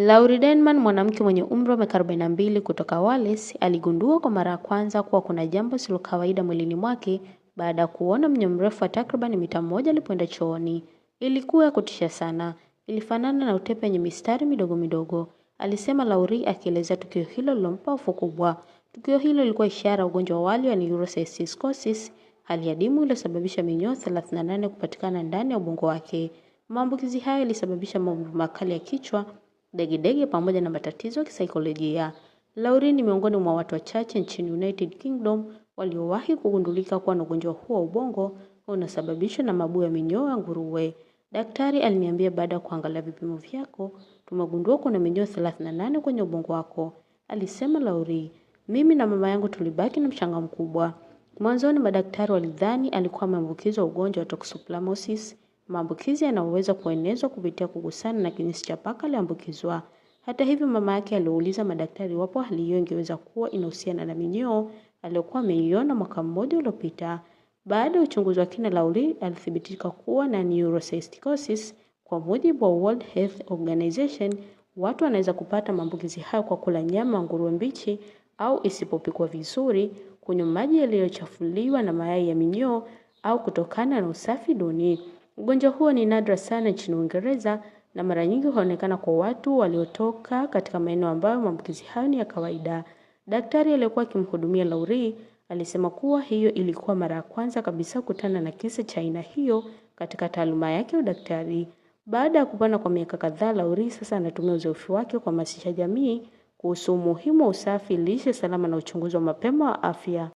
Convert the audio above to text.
Laurie Denman, mwanamke mwenye umri wa miaka 42 kutoka Wales, aligundua kwa mara ya kwanza kuwa kuna jambo lisilo kawaida mwilini mwake baada ya kuona mnyama mrefu wa takriban mita 1 alipoenda chooni. Ilikuwa ya kutisha sana. Ilifanana na utepe wenye mistari midogo midogo, alisema Laurie, akielezea tukio hilo lilompa hofu kubwa. Tukio hilo lilikuwa ishara ya ugonjwa wa awali wa neurocysticercosis, hali ya dimu iliyosababisha minyoo 38 kupatikana ndani ya ubongo wake. Maambukizi hayo yalisababisha maumivu makali ya kichwa, degedege pamoja na matatizo ya kisaikolojia. Laurie ni miongoni mwa watu wachache nchini United Kingdom waliowahi kugundulika kuwa na ugonjwa huo wa ubongo unasababishwa na mabuu ya minyoo ya nguruwe. Daktari aliniambia, baada ya kuangalia vipimo vyako, tumegundua kuna minyoo 38 kwenye ubongo wako, alisema Laurie. Mimi na mama yangu tulibaki na mshangao mkubwa. Mwanzoni madaktari walidhani alikuwa ameambukizwa ugonjwa wa toxoplasmosis, maambukizi yanayoweza kuenezwa kupitia kugusana na kinyesi cha paka aliambukizwa. Hata hivyo, mama yake aliuliza madaktari iwapo hali hiyo ingeweza kuwa inahusiana na minyoo aliyokuwa ameiona mwaka mmoja uliopita. Baada ya uchunguzi wa kina, Laurie alithibitika kuwa na neurocysticercosis. Kwa mujibu wa World Health Organization, watu wanaweza kupata maambukizi hayo kwa kula nyama ya nguruwe mbichi au isipopikwa vizuri, kunywa maji yaliyochafuliwa na mayai ya minyoo au kutokana na usafi duni. Ugonjwa huo ni nadra sana nchini Uingereza na mara nyingi huonekana kwa watu waliotoka katika maeneo ambayo maambukizi hayo ni ya kawaida. Daktari aliyekuwa akimhudumia Laurie alisema kuwa hiyo ilikuwa mara ya kwanza kabisa kukutana na kisa cha aina hiyo katika taaluma yake ya udaktari. Baada ya kupona kwa miaka kadhaa, Laurie sasa anatumia uzoefu wake kuhamasisha jamii kuhusu umuhimu wa usafi, lishe salama na uchunguzi wa mapema wa afya.